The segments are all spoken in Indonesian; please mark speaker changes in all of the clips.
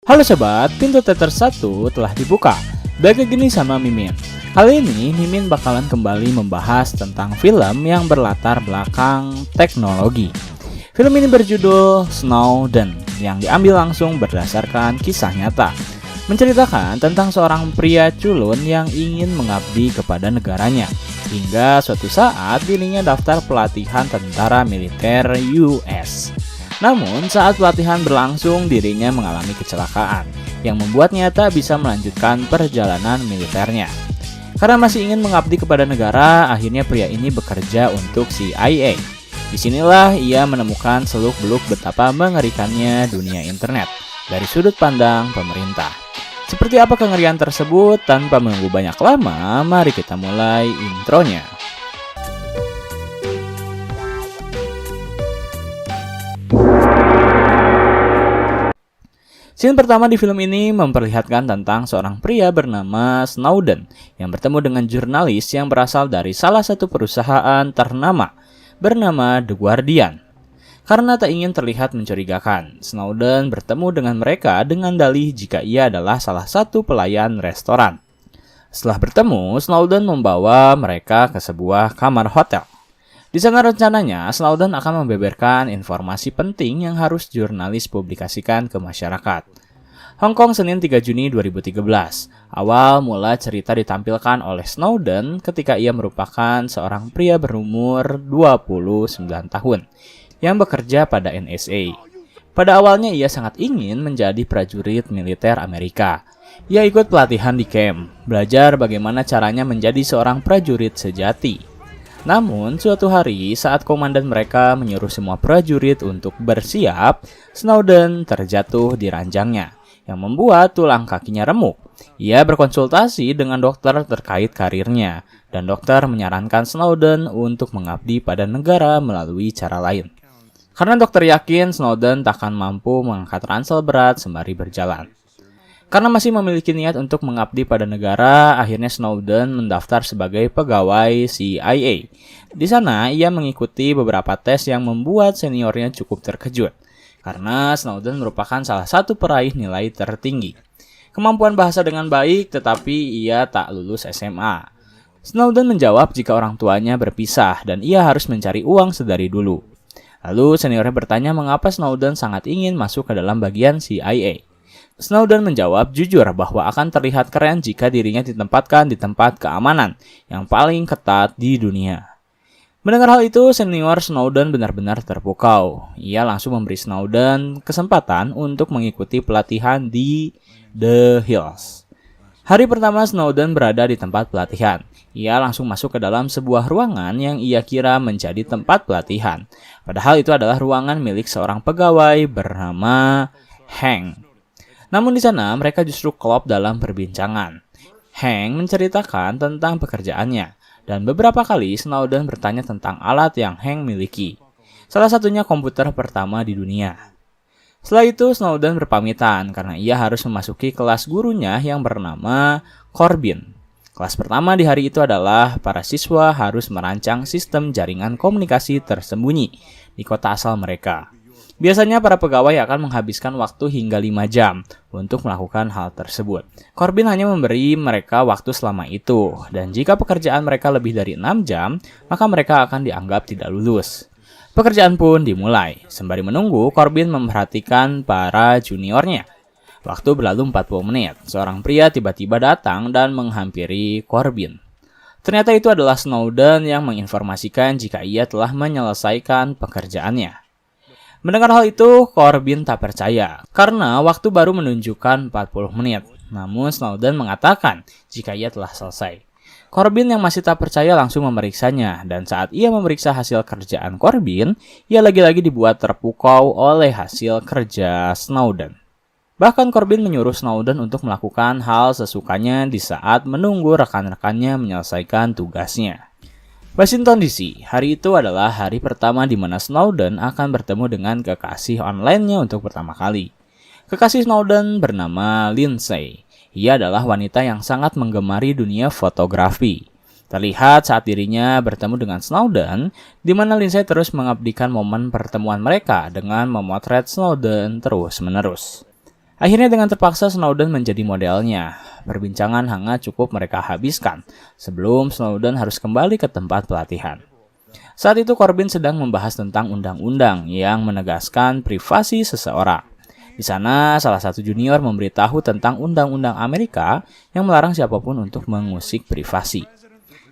Speaker 1: Halo sobat, pintu teater 1 telah dibuka. Balik gini sama Mimin. Kali ini Mimin bakalan kembali membahas tentang film yang berlatar belakang teknologi. Film ini berjudul Snowden yang diambil langsung berdasarkan kisah nyata. Menceritakan tentang seorang pria culun yang ingin mengabdi kepada negaranya. Hingga suatu saat dirinya daftar pelatihan tentara militer US. Namun saat pelatihan berlangsung dirinya mengalami kecelakaan yang membuatnya tak bisa melanjutkan perjalanan militernya. Karena masih ingin mengabdi kepada negara, akhirnya pria ini bekerja untuk CIA. Disinilah ia menemukan seluk-beluk betapa mengerikannya dunia internet dari sudut pandang pemerintah. Seperti apa kengerian tersebut? Tanpa menunggu banyak lama, mari kita mulai intronya. Scene pertama di film ini memperlihatkan tentang seorang pria bernama Snowden yang bertemu dengan jurnalis yang berasal dari salah satu perusahaan ternama bernama The Guardian. Karena tak ingin terlihat mencurigakan, Snowden bertemu dengan mereka dengan dalih jika ia adalah salah satu pelayan restoran. Setelah bertemu, Snowden membawa mereka ke sebuah kamar hotel. Di sana rencananya, Snowden akan membeberkan informasi penting yang harus jurnalis publikasikan ke masyarakat. Hong Kong, Senin 3 Juni 2013. Awal mula cerita ditampilkan oleh Snowden ketika ia merupakan seorang pria berumur 29 tahun yang bekerja pada NSA. Pada awalnya ia sangat ingin menjadi prajurit militer Amerika. Ia ikut pelatihan di camp, belajar bagaimana caranya menjadi seorang prajurit sejati. Namun, suatu hari saat komandan mereka menyuruh semua prajurit untuk bersiap, Snowden terjatuh di ranjangnya, yang membuat tulang kakinya remuk. Ia berkonsultasi dengan dokter terkait karirnya, dan dokter menyarankan Snowden untuk mengabdi pada negara melalui cara lain. Karena dokter yakin Snowden takkan mampu mengangkat ransel berat sembari berjalan. Karena masih memiliki niat untuk mengabdi pada negara, akhirnya Snowden mendaftar sebagai pegawai CIA. Di sana, ia mengikuti beberapa tes yang membuat seniornya cukup terkejut. Karena Snowden merupakan salah satu peraih nilai tertinggi. Kemampuan bahasa dengan baik, tetapi ia tak lulus SMA. Snowden menjawab jika orang tuanya berpisah dan ia harus mencari uang sedari dulu. Lalu seniornya bertanya mengapa Snowden sangat ingin masuk ke dalam bagian CIA. Snowden menjawab jujur bahwa akan terlihat keren jika dirinya ditempatkan di tempat keamanan yang paling ketat di dunia. Mendengar hal itu, senior Snowden benar-benar terpukau. Ia langsung memberi Snowden kesempatan untuk mengikuti pelatihan di The Hills. Hari pertama Snowden berada di tempat pelatihan. Ia langsung masuk ke dalam sebuah ruangan yang ia kira menjadi tempat pelatihan. Padahal itu adalah ruangan milik seorang pegawai bernama Hank. Namun di sana mereka justru klop dalam perbincangan. Hank menceritakan tentang pekerjaannya, dan beberapa kali Snowden bertanya tentang alat yang Hank miliki. Salah satunya komputer pertama di dunia. Setelah itu Snowden berpamitan karena ia harus memasuki kelas gurunya yang bernama Corbin. Kelas pertama di hari itu adalah para siswa harus merancang sistem jaringan komunikasi tersembunyi di kota asal mereka. Biasanya para pegawai akan menghabiskan waktu hingga 5 jam untuk melakukan hal tersebut. Corbin hanya memberi mereka waktu selama itu, dan jika pekerjaan mereka lebih dari 6 jam, maka mereka akan dianggap tidak lulus. Pekerjaan pun dimulai. Sembari menunggu, Corbin memperhatikan para juniornya. Waktu berlalu 40 menit, seorang pria tiba-tiba datang dan menghampiri Corbin. Ternyata itu adalah Snowden yang menginformasikan jika ia telah menyelesaikan pekerjaannya. Mendengar hal itu, Corbin tak percaya, karena waktu baru menunjukkan 40 menit. Namun Snowden mengatakan jika ia telah selesai. Corbin yang masih tak percaya langsung memeriksanya, dan saat ia memeriksa hasil kerjaan Corbin, ia lagi-lagi dibuat terpukau oleh hasil kerja Snowden. Bahkan Corbin menyuruh Snowden untuk melakukan hal sesukanya di saat menunggu rekan-rekannya menyelesaikan tugasnya. Washington DC, hari itu adalah hari pertama di mana Snowden akan bertemu dengan kekasih online-nya untuk pertama kali. Kekasih Snowden bernama Lindsay. Ia adalah wanita yang sangat menggemari dunia fotografi. Terlihat saat dirinya bertemu dengan Snowden, di mana Lindsay terus mengabdikan momen pertemuan mereka dengan memotret Snowden terus-menerus. Akhirnya dengan terpaksa Snowden menjadi modelnya. Perbincangan hangat cukup mereka habiskan sebelum Snowden harus kembali ke tempat pelatihan. Saat itu Corbyn sedang membahas tentang undang-undang yang menegaskan privasi seseorang. Di sana, salah satu junior memberitahu tentang undang-undang Amerika yang melarang siapapun untuk mengusik privasi.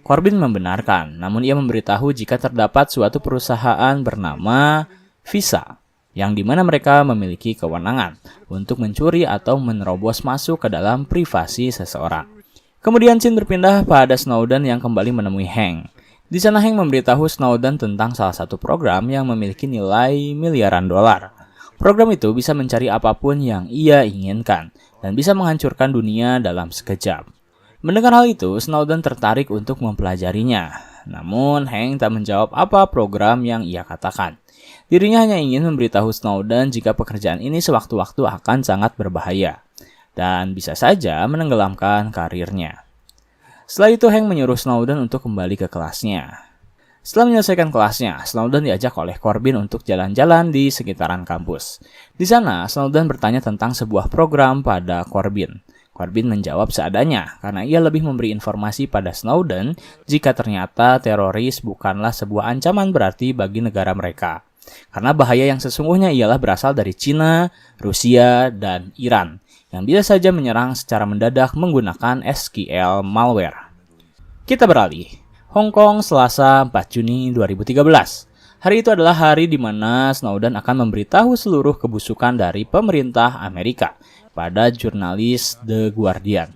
Speaker 1: Corbyn membenarkan, namun ia memberitahu jika terdapat suatu perusahaan bernama Visa, yang dimana mereka memiliki kewenangan untuk mencuri atau menerobos masuk ke dalam privasi seseorang. Kemudian scene berpindah pada Snowden yang kembali menemui Hank. Di sana Hank memberitahu Snowden tentang salah satu program yang memiliki nilai miliaran dolar. Program itu bisa mencari apapun yang ia inginkan dan bisa menghancurkan dunia dalam sekejap. Mendengar hal itu, Snowden tertarik untuk mempelajarinya. Namun Hank tak menjawab apa program yang ia katakan. Dirinya hanya ingin memberitahu Snowden jika pekerjaan ini sewaktu-waktu akan sangat berbahaya dan bisa saja menenggelamkan karirnya. Setelah itu Hank menyuruh Snowden untuk kembali ke kelasnya. Setelah menyelesaikan kelasnya, Snowden diajak oleh Corbyn untuk jalan-jalan di sekitaran kampus. Di sana, Snowden bertanya tentang sebuah program pada Corbyn. Corbyn menjawab seadanya karena ia lebih memberi informasi pada Snowden jika ternyata teroris bukanlah sebuah ancaman berarti bagi negara mereka. Karena bahaya yang sesungguhnya ialah berasal dari Cina, Rusia, dan Iran yang bisa saja menyerang secara mendadak menggunakan SQL malware. Kita beralih. Hong Kong, Selasa 4 Juni 2013. Hari itu adalah hari di mana Snowden akan memberitahu seluruh kebusukan dari pemerintah Amerika pada jurnalis The Guardian.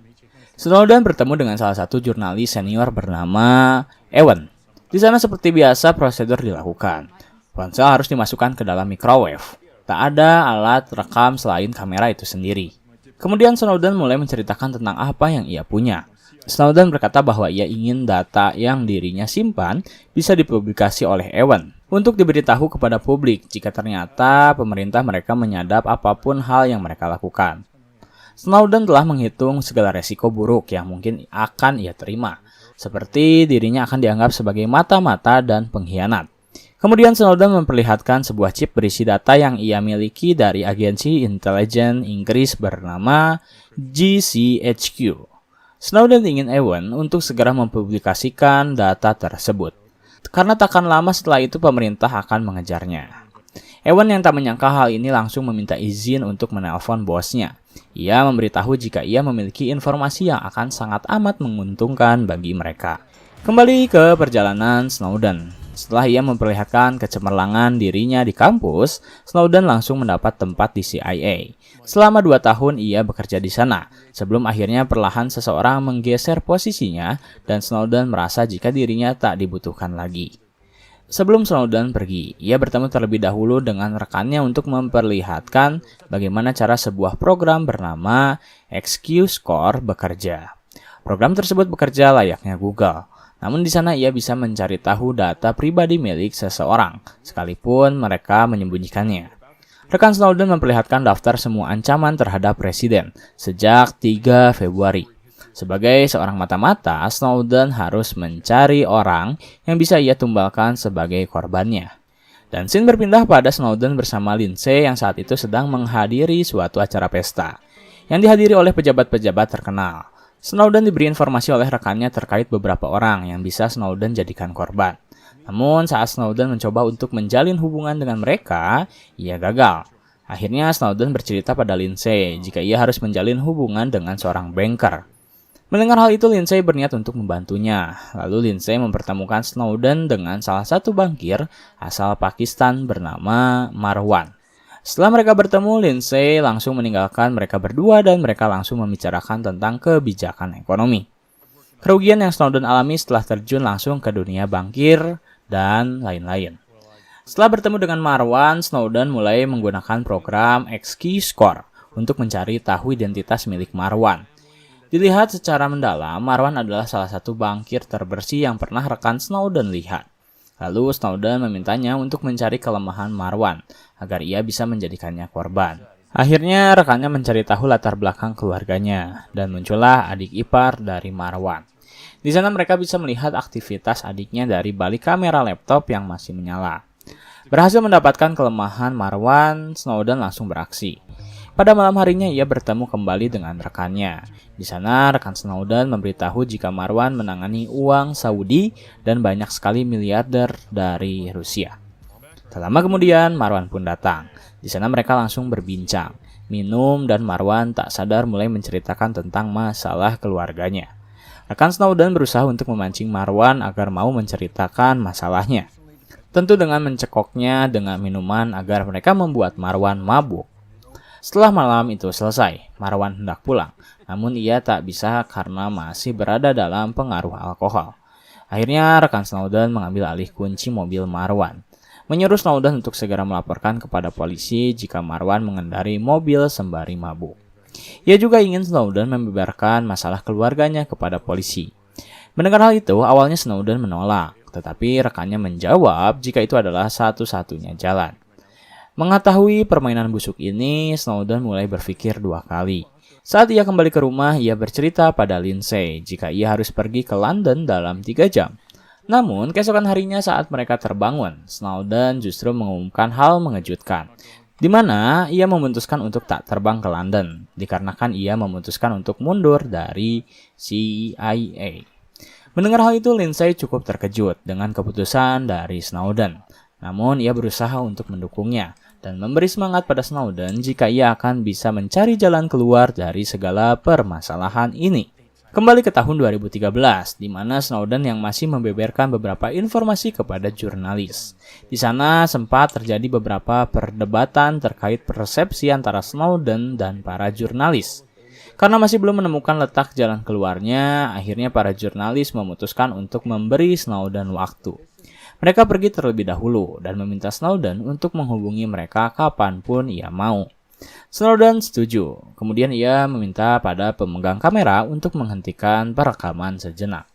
Speaker 1: Snowden bertemu dengan salah satu jurnalis senior bernama Ewan. Di sana seperti biasa prosedur dilakukan. Ponsel harus dimasukkan ke dalam microwave. Tak ada alat rekam selain kamera itu sendiri. Kemudian Snowden mulai menceritakan tentang apa yang ia punya. Snowden berkata bahwa ia ingin data yang dirinya simpan bisa dipublikasi oleh Ewan untuk diberitahu kepada publik jika ternyata pemerintah mereka menyadap apapun hal yang mereka lakukan. Snowden telah menghitung segala resiko buruk yang mungkin akan ia terima, seperti dirinya akan dianggap sebagai mata-mata dan pengkhianat. Kemudian Snowden memperlihatkan sebuah chip berisi data yang ia miliki dari agensi intelijen Inggris bernama GCHQ. Snowden ingin Ewan untuk segera mempublikasikan data tersebut, karena takkan lama setelah itu pemerintah akan mengejarnya. Ewan yang tak menyangka hal ini langsung meminta izin untuk menelpon bosnya. Ia memberitahu jika ia memiliki informasi yang akan sangat amat menguntungkan bagi mereka. Kembali ke perjalanan Snowden. Setelah ia memperlihatkan kecemerlangan dirinya di kampus, Snowden langsung mendapat tempat di CIA. Selama 2 tahun ia bekerja di sana, sebelum akhirnya perlahan seseorang menggeser posisinya dan Snowden merasa jika dirinya tak dibutuhkan lagi. Sebelum Snowden pergi, ia bertemu terlebih dahulu dengan rekannya untuk memperlihatkan bagaimana cara sebuah program bernama XQ-Score bekerja. Program tersebut bekerja layaknya Google. Namun di sana ia bisa mencari tahu data pribadi milik seseorang, sekalipun mereka menyembunyikannya. Rekan Snowden memperlihatkan daftar semua ancaman terhadap presiden sejak 3 Februari. Sebagai seorang mata-mata, Snowden harus mencari orang yang bisa ia tumbalkan sebagai korbannya. Dan scene berpindah pada Snowden bersama Lindsay yang saat itu sedang menghadiri suatu acara pesta, yang dihadiri oleh pejabat-pejabat terkenal. Snowden diberi informasi oleh rekannya terkait beberapa orang yang bisa Snowden jadikan korban. Namun saat Snowden mencoba untuk menjalin hubungan dengan mereka, ia gagal. Akhirnya Snowden bercerita pada Lindsay jika ia harus menjalin hubungan dengan seorang banker. Mendengar hal itu, Lindsay berniat untuk membantunya. Lalu Lindsay mempertemukan Snowden dengan salah satu bankir asal Pakistan bernama Marwan. Setelah mereka bertemu, Lindsay langsung meninggalkan mereka berdua dan mereka langsung membicarakan tentang kebijakan ekonomi. Kerugian yang Snowden alami setelah terjun langsung ke dunia bankir dan lain-lain. Setelah bertemu dengan Marwan, Snowden mulai menggunakan program XQ-Score untuk mencari tahu identitas milik Marwan. Dilihat secara mendalam, Marwan adalah salah satu bankir terbersih yang pernah rekan Snowden lihat. Lalu Snowden memintanya untuk mencari kelemahan Marwan agar ia bisa menjadikannya korban. Akhirnya rekannya mencari tahu latar belakang keluarganya dan muncullah adik ipar dari Marwan. Di sana mereka bisa melihat aktivitas adiknya dari balik kamera laptop yang masih menyala. Berhasil mendapatkan kelemahan Marwan, Snowden langsung beraksi. Pada malam harinya ia bertemu kembali dengan rekannya. Di sana rekan Snowden memberitahu jika Marwan menangani uang Saudi dan banyak sekali miliarder dari Rusia. Tak lama kemudian Marwan pun datang. Di sana mereka langsung berbincang, minum, dan Marwan tak sadar mulai menceritakan tentang masalah keluarganya. Rekan Snowden berusaha untuk memancing Marwan agar mau menceritakan masalahnya. Tentu dengan mencekoknya dengan minuman agar mereka membuat Marwan mabuk. Setelah malam itu selesai, Marwan hendak pulang, namun ia tak bisa karena masih berada dalam pengaruh alkohol. Akhirnya rekan Snowden mengambil alih kunci mobil Marwan, menyuruh Snowden untuk segera melaporkan kepada polisi jika Marwan mengendarai mobil sembari mabuk. Ia juga ingin Snowden membeberkan masalah keluarganya kepada polisi. Mendengar hal itu, awalnya Snowden menolak, tetapi rekannya menjawab jika itu adalah satu-satunya jalan. Mengetahui permainan busuk ini, Snowden mulai berpikir 2 kali. Saat ia kembali ke rumah, ia bercerita pada Lindsay jika ia harus pergi ke London dalam 3 jam. Namun, keesokan harinya saat mereka terbangun, Snowden justru mengumumkan hal mengejutkan, di mana ia memutuskan untuk tak terbang ke London, dikarenakan ia memutuskan untuk mundur dari CIA. Mendengar hal itu, Lindsay cukup terkejut dengan keputusan dari Snowden. Namun, ia berusaha untuk mendukungnya dan memberi semangat pada Snowden jika ia akan bisa mencari jalan keluar dari segala permasalahan ini. Kembali ke tahun 2013, di mana Snowden yang masih membeberkan beberapa informasi kepada jurnalis. Di sana sempat terjadi beberapa perdebatan terkait persepsi antara Snowden dan para jurnalis. Karena masih belum menemukan letak jalan keluarnya, akhirnya para jurnalis memutuskan untuk memberi Snowden waktu. Mereka pergi terlebih dahulu dan meminta Snowden untuk menghubungi mereka kapanpun ia mau. Snowden setuju. Kemudian ia meminta pada pemegang kamera untuk menghentikan perekaman sejenak.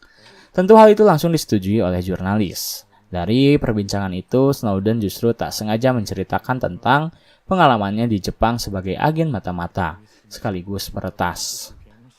Speaker 1: Tentu hal itu langsung disetujui oleh jurnalis. Dari perbincangan itu, Snowden justru tak sengaja menceritakan tentang pengalamannya di Jepang sebagai agen mata-mata, sekaligus peretas.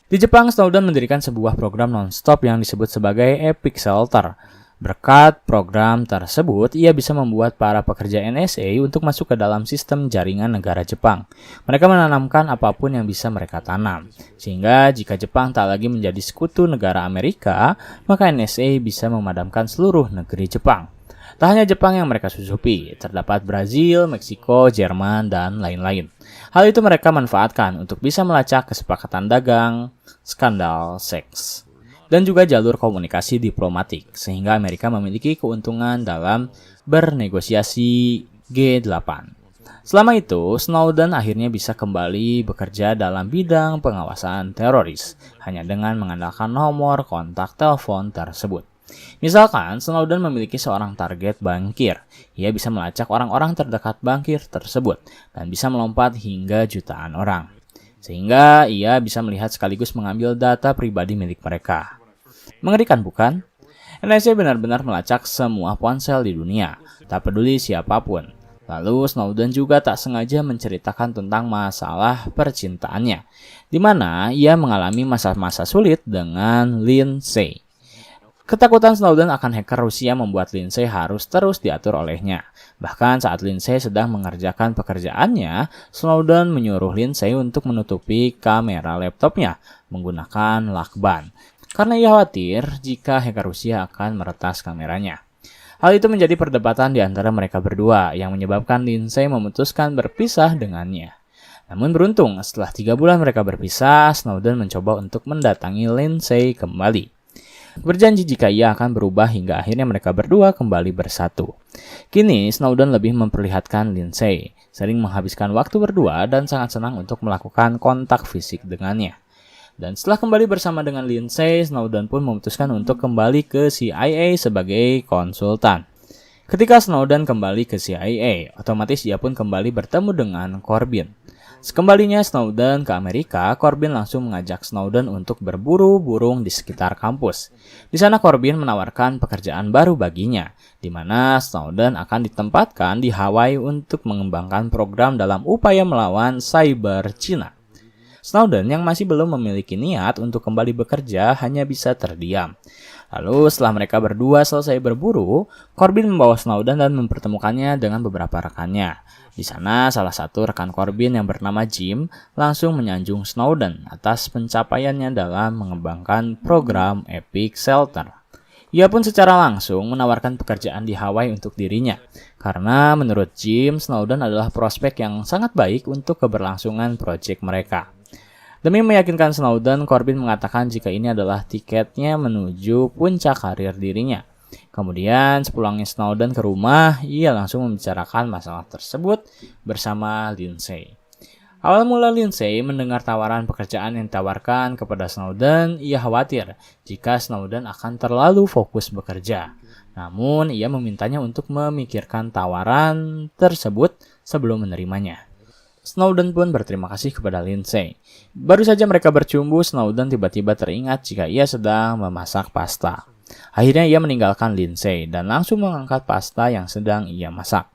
Speaker 1: Di Jepang, Snowden mendirikan sebuah program non-stop yang disebut sebagai Epic Shelter. Berkat program tersebut, ia bisa membuat para pekerja NSA untuk masuk ke dalam sistem jaringan negara Jepang. Mereka menanamkan apapun yang bisa mereka tanam, sehingga jika Jepang tak lagi menjadi sekutu negara Amerika, maka NSA bisa memadamkan seluruh negeri Jepang. Tak hanya Jepang yang mereka susupi, terdapat Brazil, Meksiko, Jerman, dan lain-lain. Hal itu mereka manfaatkan untuk bisa melacak kesepakatan dagang, skandal seks, dan juga jalur komunikasi diplomatik, sehingga Amerika memiliki keuntungan dalam bernegosiasi G8. Selama itu, Snowden akhirnya bisa kembali bekerja dalam bidang pengawasan teroris, hanya dengan mengandalkan nomor kontak telepon tersebut. Misalkan, Snowden memiliki seorang target bankir. Ia bisa melacak orang-orang terdekat bankir tersebut, dan bisa melompat hingga jutaan orang. Sehingga ia bisa melihat sekaligus mengambil data pribadi milik mereka. Mengerikan bukan? NSA benar-benar melacak semua ponsel di dunia, tak peduli siapapun. Lalu Snowden juga tak sengaja menceritakan tentang masalah percintaannya, di mana ia mengalami masa-masa sulit dengan Lindsay. Ketakutan Snowden akan hacker Rusia membuat Lindsay harus terus diatur olehnya. Bahkan saat Lindsay sedang mengerjakan pekerjaannya, Snowden menyuruh Lindsay untuk menutupi kamera laptopnya menggunakan lakban, karena ia khawatir jika hacker Rusia akan meretas kameranya. Hal itu menjadi perdebatan di antara mereka berdua yang menyebabkan Lindsay memutuskan berpisah dengannya. Namun beruntung, setelah 3 bulan mereka berpisah, Snowden mencoba untuk mendatangi Lindsay kembali. Berjanji jika ia akan berubah hingga akhirnya mereka berdua kembali bersatu. Kini Snowden lebih memperlihatkan Lindsay sering menghabiskan waktu berdua dan sangat senang untuk melakukan kontak fisik dengannya. Dan setelah kembali bersama dengan Lindsay, Snowden pun memutuskan untuk kembali ke CIA sebagai konsultan. Ketika Snowden kembali ke CIA, otomatis ia pun kembali bertemu dengan Corbyn. Sekembalinya Snowden ke Amerika, Corbyn langsung mengajak Snowden untuk berburu burung di sekitar kampus. Di sana Corbyn menawarkan pekerjaan baru baginya, di mana Snowden akan ditempatkan di Hawaii untuk mengembangkan program dalam upaya melawan cyber Cina. Snowden yang masih belum memiliki niat untuk kembali bekerja hanya bisa terdiam. Lalu setelah mereka berdua selesai berburu, Corbin membawa Snowden dan mempertemukannya dengan beberapa rekannya. Di sana salah satu rekan Corbin yang bernama Jim langsung menyanjung Snowden atas pencapaiannya dalam mengembangkan program Epic Shelter. Ia pun secara langsung menawarkan pekerjaan di Hawaii untuk dirinya, karena menurut Jim, Snowden adalah prospek yang sangat baik untuk keberlangsungan proyek mereka. Demi meyakinkan Snowden, Corbin mengatakan jika ini adalah tiketnya menuju puncak karir dirinya. Kemudian, sepulangnya Snowden ke rumah, ia langsung membicarakan masalah tersebut bersama Lindsay. Awal mula Lindsay mendengar tawaran pekerjaan yang ditawarkan kepada Snowden, ia khawatir jika Snowden akan terlalu fokus bekerja. Namun, ia memintanya untuk memikirkan tawaran tersebut sebelum menerimanya. Snowden pun berterima kasih kepada Lindsay. Baru saja mereka bercumbu, Snowden tiba-tiba teringat jika ia sedang memasak pasta. Akhirnya ia meninggalkan Lindsay dan langsung mengangkat pasta yang sedang ia masak.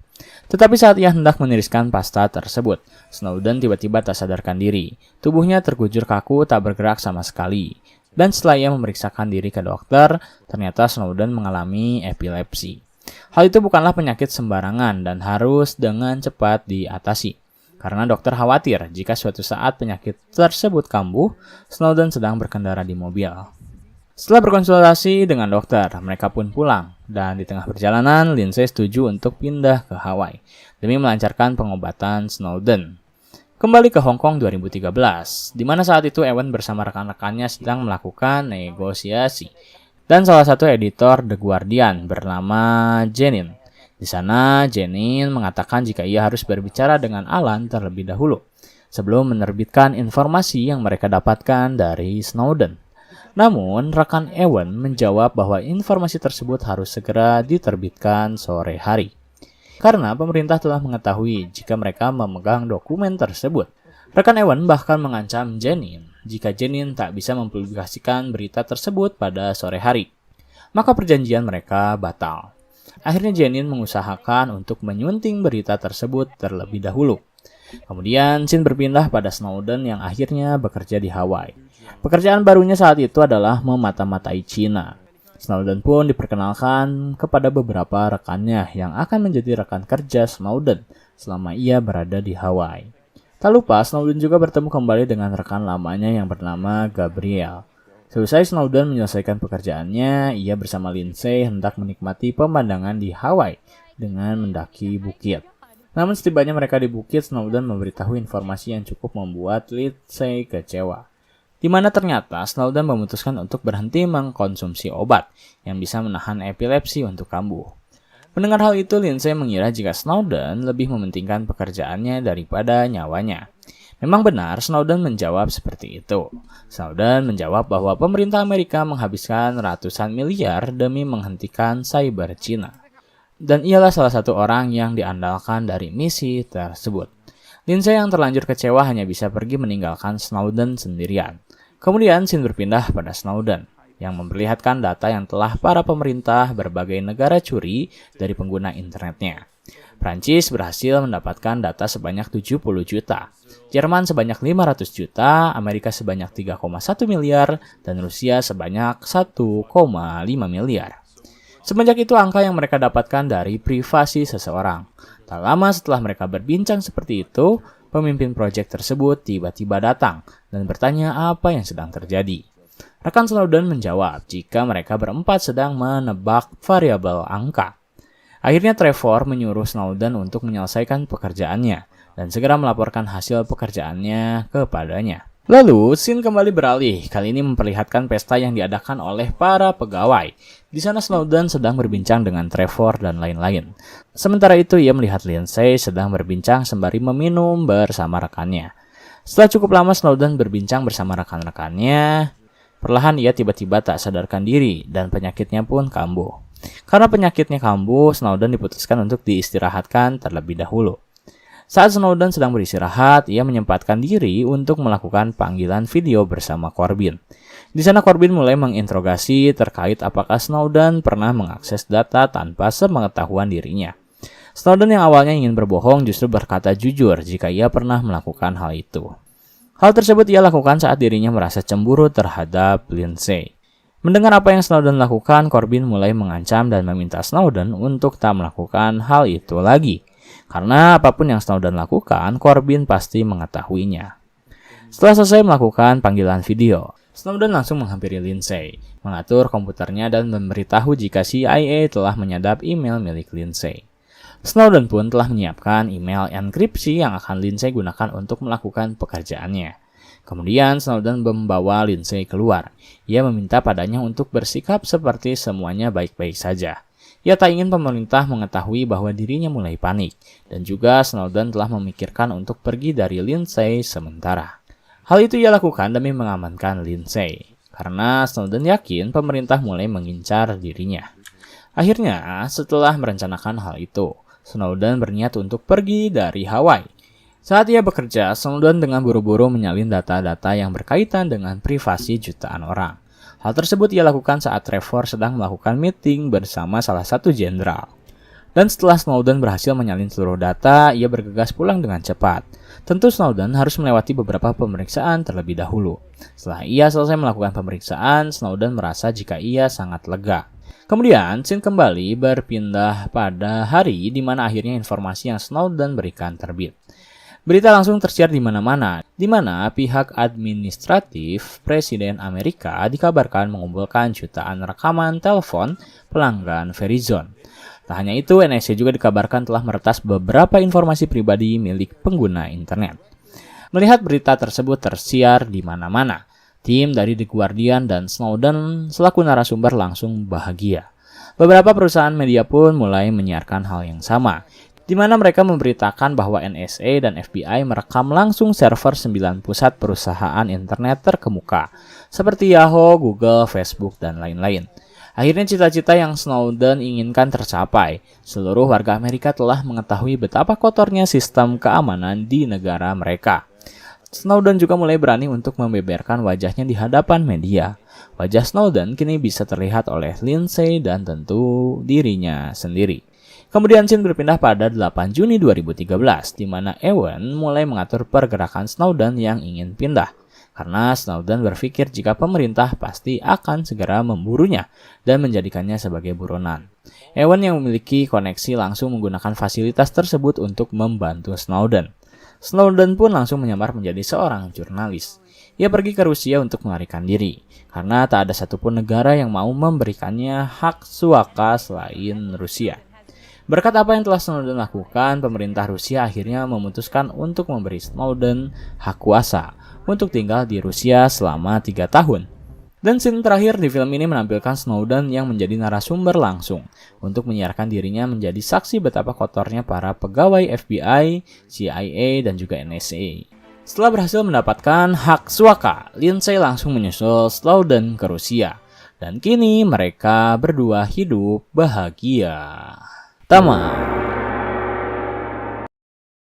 Speaker 1: Tetapi saat ia hendak meniriskan pasta tersebut, Snowden tiba-tiba tak sadarkan diri. Tubuhnya terkujur kaku, tak bergerak sama sekali. Dan setelah ia memeriksakan diri ke dokter, ternyata Snowden mengalami epilepsi. Hal itu bukanlah penyakit sembarangan dan harus dengan cepat diatasi. Karena dokter khawatir jika suatu saat penyakit tersebut kambuh, Snowden sedang berkendara di mobil. Setelah berkonsultasi dengan dokter, mereka pun pulang. Dan di tengah perjalanan, Lindsay setuju untuk pindah ke Hawaii demi melancarkan pengobatan Snowden. Kembali ke Hong Kong 2013, di mana saat itu Ewan bersama rekan-rekannya sedang melakukan negosiasi. Dan salah satu editor The Guardian bernama Janine. Di sana, Janine mengatakan jika ia harus berbicara dengan Alan terlebih dahulu, sebelum menerbitkan informasi yang mereka dapatkan dari Snowden. Namun, rekan Ewan menjawab bahwa informasi tersebut harus segera diterbitkan sore hari. Karena pemerintah telah mengetahui jika mereka memegang dokumen tersebut. Rekan Ewan bahkan mengancam Janine jika Janine tak bisa mempublikasikan berita tersebut pada sore hari. Maka perjanjian mereka batal. Akhirnya Janine mengusahakan untuk menyunting berita tersebut terlebih dahulu. Kemudian scene berpindah pada Snowden yang akhirnya bekerja di Hawaii. Pekerjaan barunya saat itu adalah memata-matai Cina. Snowden pun diperkenalkan kepada beberapa rekannya yang akan menjadi rekan kerja Snowden selama ia berada di Hawaii. Tak lupa, Snowden juga bertemu kembali dengan rekan lamanya yang bernama Gabriel. Selesai Snowden menyelesaikan pekerjaannya, ia bersama Lindsay hendak menikmati pemandangan di Hawaii dengan mendaki bukit. Namun setibanya mereka di bukit, Snowden memberitahu informasi yang cukup membuat Lindsay kecewa. Di mana ternyata Snowden memutuskan untuk berhenti mengkonsumsi obat yang bisa menahan epilepsi untuk kambuh. Mendengar hal itu, Lindsay mengira jika Snowden lebih mementingkan pekerjaannya daripada nyawanya. Memang benar, Snowden menjawab seperti itu. Snowden menjawab bahwa pemerintah Amerika menghabiskan ratusan miliar demi menghentikan cyber Cina. Dan ialah salah satu orang yang diandalkan dari misi tersebut. Lindsay yang terlanjur kecewa hanya bisa pergi meninggalkan Snowden sendirian. Kemudian scene berpindah pada Snowden yang memperlihatkan data yang telah para pemerintah berbagai negara curi dari pengguna internetnya. Prancis berhasil mendapatkan data sebanyak 70 juta, Jerman sebanyak 500 juta, Amerika sebanyak 3,1 miliar, dan Rusia sebanyak 1,5 miliar. Semenjak itu angka yang mereka dapatkan dari privasi seseorang. Tak lama setelah mereka berbincang seperti itu, pemimpin proyek tersebut tiba-tiba datang dan bertanya apa yang sedang terjadi. Rekan Snowden menjawab jika mereka berempat sedang menebak variabel angka. Akhirnya Trevor menyuruh Snowden untuk menyelesaikan pekerjaannya dan segera melaporkan hasil pekerjaannya kepadanya. Lalu, scene kembali beralih, kali ini memperlihatkan pesta yang diadakan oleh para pegawai. Di sana Snowden sedang berbincang dengan Trevor dan lain-lain. Sementara itu ia melihat Lindsay sedang berbincang sembari meminum bersama rekannya. Setelah cukup lama Snowden berbincang bersama rekan-rekannya, perlahan ia tiba-tiba tak sadarkan diri dan penyakitnya pun kambuh. Karena penyakitnya kambuh, Snowden diputuskan untuk diistirahatkan terlebih dahulu. Saat Snowden sedang beristirahat, ia menyempatkan diri untuk melakukan panggilan video bersama Corbin. Di sana Corbin mulai menginterogasi terkait apakah Snowden pernah mengakses data tanpa sepengetahuan dirinya. Snowden yang awalnya ingin berbohong justru berkata jujur jika ia pernah melakukan hal itu. Hal tersebut ia lakukan saat dirinya merasa cemburu terhadap Lindsay. Mendengar apa yang Snowden lakukan, Corbyn mulai mengancam dan meminta Snowden untuk tak melakukan hal itu lagi. Karena apapun yang Snowden lakukan, Corbyn pasti mengetahuinya. Setelah selesai melakukan panggilan video, Snowden langsung menghampiri Lindsay, mengatur komputernya dan memberitahu jika CIA telah menyadap email milik Lindsay. Snowden pun telah menyiapkan email enkripsi yang akan Lindsay gunakan untuk melakukan pekerjaannya. Kemudian Snowden membawa Lindsay keluar. Ia meminta padanya untuk bersikap seperti semuanya baik-baik saja. Ia tak ingin pemerintah mengetahui bahwa dirinya mulai panik, dan juga Snowden telah memikirkan untuk pergi dari Lindsay sementara. Hal itu ia lakukan demi mengamankan Lindsay, karena Snowden yakin pemerintah mulai mengincar dirinya. Akhirnya, setelah merencanakan hal itu, Snowden berniat untuk pergi dari Hawaii. Saat ia bekerja, Snowden dengan buru-buru menyalin data-data yang berkaitan dengan privasi jutaan orang. Hal tersebut ia lakukan saat Trevor sedang melakukan meeting bersama salah satu jenderal. Dan setelah Snowden berhasil menyalin seluruh data, ia bergegas pulang dengan cepat. Tentu Snowden harus melewati beberapa pemeriksaan terlebih dahulu. Setelah ia selesai melakukan pemeriksaan, Snowden merasa jika ia sangat lega. Kemudian, scene kembali berpindah pada hari di mana akhirnya informasi yang Snowden berikan terbit. Berita langsung tersiar di mana-mana, di mana pihak administratif Presiden Amerika dikabarkan mengumpulkan jutaan rekaman telepon pelanggan Verizon. Tak hanya itu, NSA juga dikabarkan telah meretas beberapa informasi pribadi milik pengguna internet. Melihat berita tersebut tersiar di mana-mana, tim dari The Guardian dan Snowden selaku narasumber langsung bahagia. Beberapa perusahaan media pun mulai menyiarkan hal yang sama, di mana mereka memberitakan bahwa NSA dan FBI merekam langsung server 9 pusat perusahaan internet terkemuka, seperti Yahoo, Google, Facebook, dan lain-lain. Akhirnya cita-cita yang Snowden inginkan tercapai. Seluruh warga Amerika telah mengetahui betapa kotornya sistem keamanan di negara mereka. Snowden juga mulai berani untuk membeberkan wajahnya di hadapan media. Wajah Snowden kini bisa terlihat oleh Lindsay dan tentu dirinya sendiri. Kemudian scene berpindah pada 8 Juni 2013, di mana Ewan mulai mengatur pergerakan Snowden yang ingin pindah. Karena Snowden berpikir jika pemerintah pasti akan segera memburunya dan menjadikannya sebagai buronan. Ewan yang memiliki koneksi langsung menggunakan fasilitas tersebut untuk membantu Snowden. Snowden pun langsung menyamar menjadi seorang jurnalis. Ia pergi ke Rusia untuk melarikan diri, karena tak ada satupun negara yang mau memberikannya hak suaka selain Rusia. Berkat apa yang telah Snowden lakukan, pemerintah Rusia akhirnya memutuskan untuk memberi Snowden hak kuasa untuk tinggal di Rusia selama 3 tahun. Dan scene terakhir di film ini menampilkan Snowden yang menjadi narasumber langsung untuk menyiarkan dirinya menjadi saksi betapa kotornya para pegawai FBI, CIA, dan juga NSA. Setelah berhasil mendapatkan hak suaka, Lindsay langsung menyusul Snowden ke Rusia. Dan kini mereka berdua hidup bahagia. Tamat.